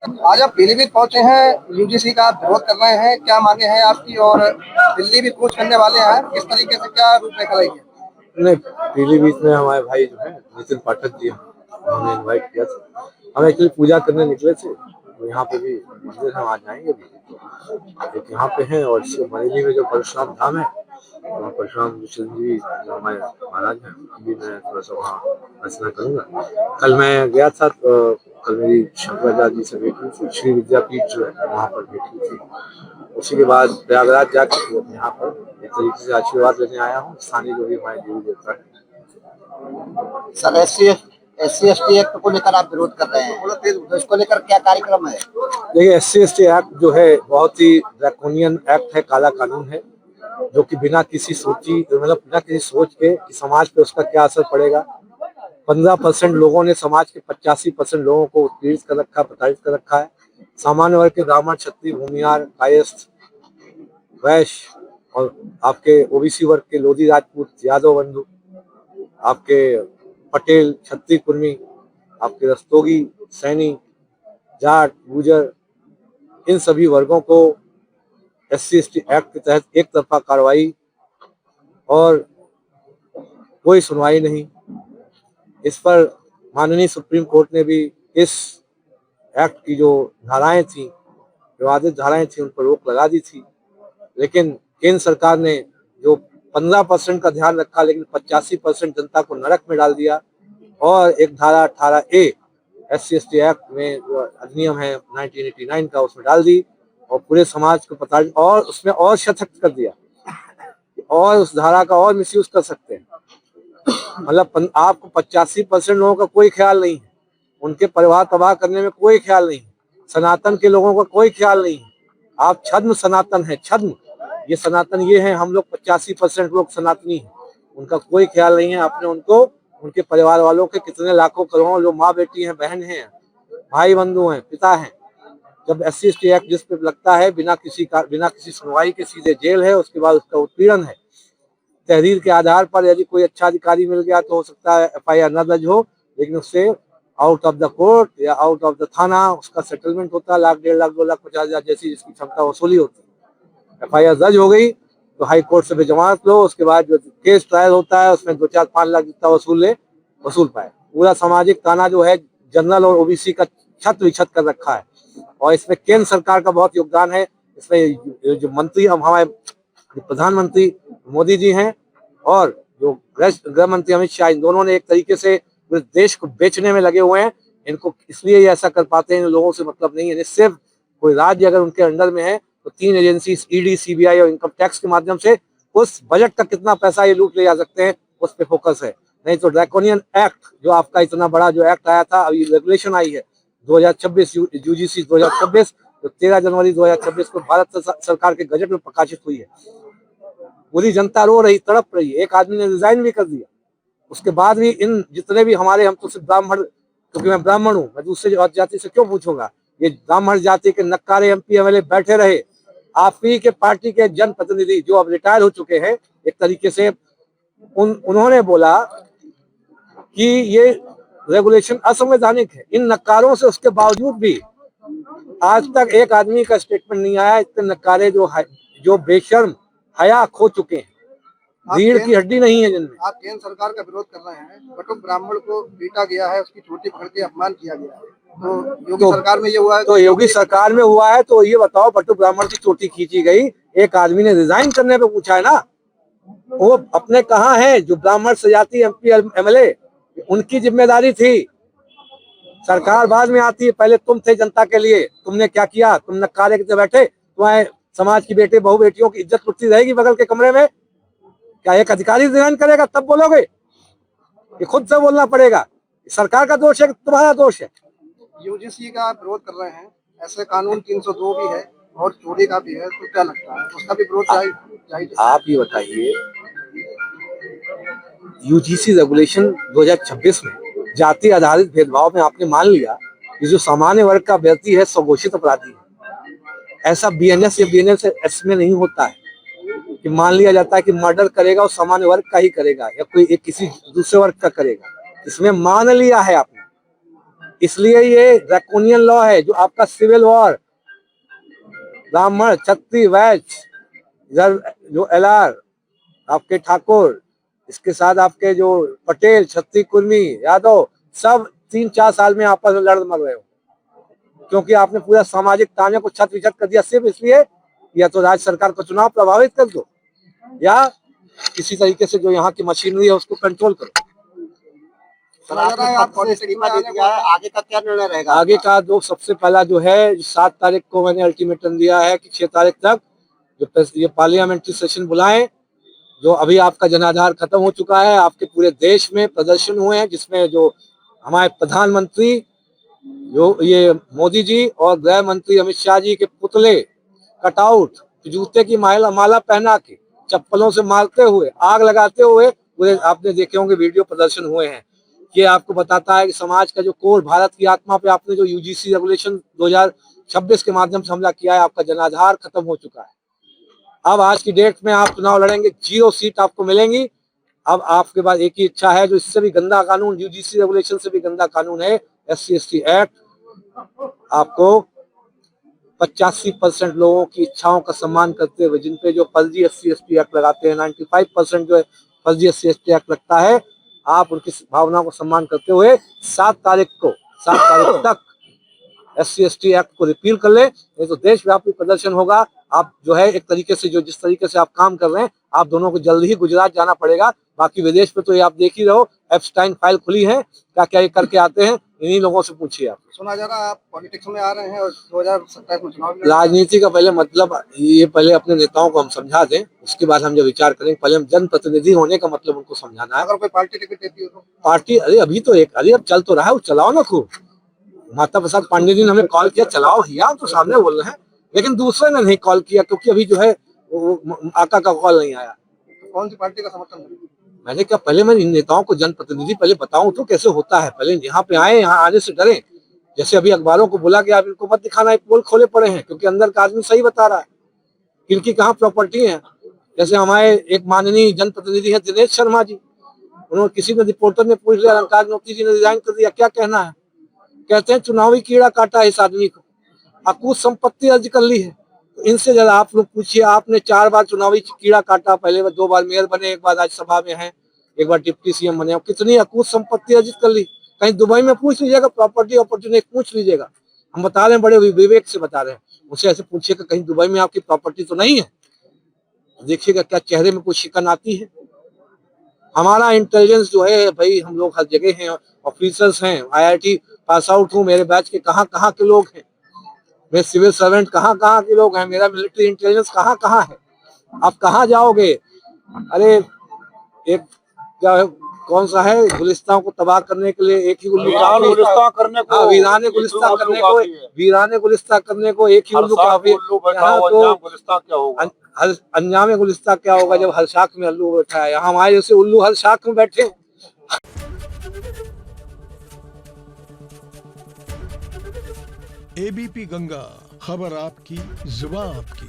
आज आप पीलीभीत पहुंचे हैं, यूजीसी का विरोध कर रहे हैं, क्या मांगे हैं आपकी? और दिल्ली भी कूच करने वाले हैं, किस तरीके से क्या रूपरेखा रहेगी? नहीं, पीलीभीत में हमारे भाई जो है नितिन पाठक जी उन्होंने इनवाइट किया था। हम एक्चुअली पूजा करने निकले थे, तो यहाँ पे भी मंदिर हम आज आएंगे भी, तो एक यहाँ पे हैं। और इससे बरेली में जो परशुराम धाम है, वहाँ परशुराम जी जो हमारे महाराज हैं, भी मैं थोड़ा सा वहाँ अर्चना करूँगा। कल मैं गया था, तो कल मेरी शंकराचार्य जी से भेंट हुई थी, श्री विद्यापीठ जो है वहाँ पर भेंट हुई थी। उसी के बाद प्रयागराज जाकर यहाँ पर एक तरीके से आशीर्वाद लेने आया हूँ, स्थानीय जो भी हमारे देवी देवता है। सर, SC ST एक्ट को लेकर आप विरोध कर रहे हैं, तो इसको लेकर क्या कार्यक्रम है? देखिए, SC ST एक्ट जो है बहुत ही ड्रैकोनियन एक्ट है, काला कानून है, जो कि बिना किसी बिना किसी सोच के कि समाज पे उसका क्या असर पड़ेगा। 15% लोगों ने समाज के 85% लोगों को उत्पीड़ित कर रखा, प्रताड़ित कर रखा है। सामान्य वर्ग के ब्राह्मण, क्षत्रिय, भूमिहार, कायस्थ, वैश्य और आपके ओबीसी वर्ग के लोधी, राजपूत, यादव बंधु, आपके पटेल, छत्ती कुर्मी, आपके रस्तोगी, सैनी, जाट, गुजर, इन सभी वर्गों को SC ST एक्ट के तहत एक तरफा कार्रवाई और कोई सुनवाई नहीं। इस पर माननीय सुप्रीम कोर्ट ने भी इस एक्ट की जो धाराएं थी, विवादित धाराएं थी, उन पर रोक लगा दी थी। लेकिन केंद्र सरकार ने जो 15% का ध्यान रखा, लेकिन 85% जनता को नरक में डाल दिया। और एक धारा 18A SC ST एक्ट में जो अधिनियम है 1989 का, उसमें डाल दी और पूरे समाज को पता, और उसमें और सशक्त कर दिया और उस धारा का और मिसयूज कर सकते हैं। मतलब आपको 85% लोगों का कोई ख्याल नहीं है, उनके परिवार तबाह करने में कोई ख्याल नहीं है, सनातन के लोगों का कोई ख्याल नहीं है। आप छद्म सनातन है, छद्म ये सनातन ये है, हम लोग 85% लोग सनातनी हैं, उनका कोई ख्याल नहीं है। आपने उनको, उनके परिवार वालों के कितने लाखों करोड़ों जो माँ बेटी हैं, बहन हैं, भाई बंधु हैं, पिता हैं, जब SC ST एक्ट जिस पे लगता है बिना किसी सुनवाई के सीधे जेल है, उसके बाद उसका उत्पीड़न है। तहरीर के आधार पर यदि कोई अच्छा अधिकारी मिल गया तो हो सकता है FIR न दर्ज हो, लेकिन उससे आउट ऑफ द कोर्ट या आउट ऑफ द थाना उसका सेटलमेंट होता है, 1 लाख, 1.5 लाख, 2 लाख, 50,000 जैसी जिसकी क्षमता वसूली होती है। FIR दर्ज हो गई तो हाई कोर्ट से जमानत लो, उसके बाद जो केस ट्रायल होता है उसमें 2, 4, 5 लाख जितना वसूल पाए। पूरा सामाजिक ताना जो है जनरल और OBC का छत विछत कर रखा है। और इसमें केंद्र सरकार का बहुत योगदान है। इसमें जो मंत्री, हम हमारे प्रधानमंत्री मोदी जी हैं और जो गृह मंत्री अमित शाह, इन दोनों ने एक तरीके से पूरे देश को बेचने में लगे हुए हैं। इनको इसलिए ये ऐसा कर पाते हैं, लोगों से मतलब नहीं है। सिर्फ कोई राज्य अगर उनके अंडर में है तो 3 एजेंसी ED, CBI और इनकम टैक्स के माध्यम से उस बजट का कितना पैसा ये लूट ले जा सकते हैं, उस पर फोकस है। नहीं तो ड्रैकोनियन एक्ट जो आपका इतना बड़ा जो एक्ट आया था, अभी रेगुलेशन आई है 2026 UGC 2026, जो 13 जनवरी 2026 को भारत सरकार के गजट में प्रकाशित हुई है। पूरी जनता रो रही, तड़प रही है। एक आदमी ने रिजाइन भी कर दिया, उसके बाद भी इन जितने भी हमारे, हम तो सिर्फ ब्राह्मण, क्योंकि मैं ब्राह्मण हूँ, मैं दूसरे जाति से क्यों पूछूंगा। ये ब्राह्मण जाति के नक्कारे MP MLA बैठे रहे। आप ही के पार्टी के जनप्रतिनिधि जो अब रिटायर हो चुके हैं, एक तरीके से उन्होंने बोला कि ये रेगुलेशन असंवैधानिक है। इन नक्कारों से उसके बावजूद भी आज तक एक आदमी का स्टेटमेंट नहीं आया। इतने नक्कारे जो बेशर्म हया खो चुके हैं, रीढ़ की हड्डी नहीं है जिनमें। आप केंद्र सरकार का विरोध कर रहे हैं, बटुक ब्राह्मण को पीटा गया है, उसकी चोटी पकड़ के अपमान किया गया है, तो योगी सरकार में ये हुआ है। तो योगी सरकार में हुआ है तो ये बताओ, बटुक ब्राह्मण की चोटी खींची गई, एक आदमी ने रिजाइन करने पे पूछा है ना। वो अपने कहाँ है जो ब्राह्मण सजाती MP MLA, उनकी जिम्मेदारी थी। सरकार बाद में आती है, पहले तुम थे जनता के लिए, तुमने क्या किया? तुम नक्कारे के बैठे, तुम्हारे समाज की बेटे बहु बेटियों की इज्जत लुटती रहेगी बगल के कमरे में। क्या एक अधिकारी डिजाइन करेगा तब बोलोगे? ये खुद से बोलना पड़ेगा। सरकार का दोष है कि तुम्हारा दोष है? UGC का विरोध कर रहे हैं, ऐसे कानून 302 भी है और चोरी का भी है, तो क्या लगता है उसका भी विरोध चाहिए? आप ये बताइए, UGC रेगुलेशन 2026 में जाति आधारित भेदभाव में आपने मान लिया कि जो सामान्य वर्ग का व्यक्ति है स्वघोषित अपराधी है। ऐसा BNS या BNS में नहीं होता है कि मान लिया जाता है कि मर्डर करेगा और सामान्य वर्ग का ही करेगा या कोई एक किसी दूसरे वर्ग का करेगा। इसमें मान लिया है आपने इसलिए ये ड्रैकोनियन लॉ है जो आपका सिविल वॉर, ब्राह्मण, क्षत्रिय, वैश्य, इधर जो एलआर, आपके ठाकुर, इसके साथ आपके जो पटेल, क्षत्रिय, कुर्मी, यादव, सब 3-4 साल में आपस में लड़ मर रहे हो, क्योंकि आपने पूरा सामाजिक ताने को छत विछत कर दिया, सिर्फ इसलिए या तो राज्य सरकार का चुनाव प्रभावित कर दो या किसी तरीके से जो यहाँ की मशीनरी है उसको कंट्रोल करो। सर आपने पद से इस्तीफा दे दिया है, आगे का क्या निर्णय रहेगा? आगे का जो सबसे पहला जो है 7 तारीख को मैंने अल्टीमेटम दिया है कि 6 तारीख तक जो ये पार्लियामेंट्री सेशन बुलाएं। जो अभी आपका जनाधार खत्म हो चुका है, आपके पूरे देश में प्रदर्शन हुए हैं जिसमें जो हमारे प्रधानमंत्री जो ये मोदी जी और गृह मंत्री अमित शाह जी के पुतले कटआउट, जूते की माला पहना के, चप्पलों से मारते हुए, आग लगाते हुए पूरे आपने देखे होंगे वीडियो प्रदर्शन हुए हैं। ये आपको बताता है कि समाज का जो कोर, भारत की आत्मा पे आपने जो यूजीसी रेगुलेशन 2026 के माध्यम से हमला किया है, आपका जनाधार खत्म हो चुका है। अब आज की डेट में आप चुनाव लड़ेंगे, 0 सीट आपको मिलेंगी। अब आपके पास एक ही इच्छा है, जो इससे भी गंदा कानून, यूजीसी रेगुलेशन से भी गंदा कानून है, SC/ST एक्ट। आपको 85% लोगों की इच्छाओं का सम्मान करते हुए, जिन पे जो फर्जी SC/ST एक्ट लगाते हैं, 95% जो है फर्जी SC/ST एक्ट लगता है, आप उनकी भावनाओं को सम्मान करते हुए 7 तारीख तक SC/ST एक्ट को रिपील कर ले, नहीं तो देशव्यापी प्रदर्शन होगा। आप जो है एक तरीके से जो जिस तरीके से आप काम कर रहे हैं, आप दोनों को जल्द ही गुजरात जाना पड़ेगा। बाकी विदेश में तो ये आप देख ही रहो, एप्स्टाइन फाइल खुली है, क्या क्या ये करके आते हैं, इन्हीं लोगों से पूछिए आप। सुना जा रहा है आप पॉलिटिक्स में आ रहे हैं और 2027 में चुनाव भी राजनीति का पहले मतलब ये पहले अपने नेताओं को हम समझा दें, उसके बाद हम जब विचार करें। पहले हम जनप्रतिनिधि होने का मतलब उनको समझाना है। अगर कोई पार्टी टिकट देती हो तो पार्टी, अरे अभी तो अब चल तो रहा है, वो चलाओ ना खूब। माता प्रसाद पांडे जी ने हमें कॉल किया, चलाओ भैया, तो सामने बोल रहे हैं, लेकिन दूसरे ने नहीं कॉल किया, क्योंकि अभी जो है आका का कॉल नहीं आया। कौन सी पार्टी का समर्थन करें? मैंने कहा पहले मैं इन नेताओं को जनप्रतिनिधि पहले बताऊं तो कैसे होता है, पहले यहाँ पे आए, यहाँ आने से डरे। जैसे अभी अखबारों को बोला गया, आप इनको मत दिखाना, पोल खोले पड़े हैं, क्योंकि अंदर का आदमी सही बता रहा है इनकी कहाँ प्रॉपर्टी है। जैसे हमारे एक माननीय जनप्रतिनिधि है दिनेश शर्मा जी, उन्होंने किसी ने रिपोर्टर ने पूछ लिया, अलंकार ज्योति जी ने रिजाइन कर दिया, क्या कहना है? कहते हैं चुनावी कीड़ा काटा इस आदमी को, अकूत संपत्ति अर्ज कर ली है। तो इनसे जरा आप लोग पूछिए, आपने 4 बार चुनावी कीड़ा काटा, पहले 2 बार मेयर बने, 1 बार राज्यसभा में हैं, 1 बार डिप्टी CM बने, कितनी अकूत संपत्ति अर्जित कर ली? कहीं दुबई में पूछ लीजिएगा, प्रॉपर्टी अपॉर्चुनिटी पूछ लीजिएगा, हम बता रहे हैं, बड़े विवेक से बता रहे हैं। उनसे ऐसे पूछिएगा कहीं दुबई में आपकी प्रॉपर्टी तो नहीं है, देखिएगा क्या चेहरे में कुछ शिकन आती है। हमारा इंटेलिजेंस जो है भाई, हम लोग हर जगह हैं, ऑफिसर्स हैं, IIT पास आउट हूँ, मेरे बैच के कहाँ कहाँ के लोग हैं, मेरे सिविल सर्वेंट कहाँ कहाँ के लोग हैं, मेरा मिलिट्री इंटेलिजेंस कहाँ कहाँ है। आप कहाँ जाओगे? अरे एक क्या कौन सा है, गुलिस्तान को तबाह करने के लिए एक ही उल्लू काफी, वीराने गुलिस्तान करने को एक ही उल्लू काफी। अंजाम गुलिस्तान क्या होगा जब हर शाख में उल्लू बैठा है? यहाँ हमारे जैसे उल्लू हर शाख में बैठे। ABP गंगा, खबर आपकी, जुबान आपकी।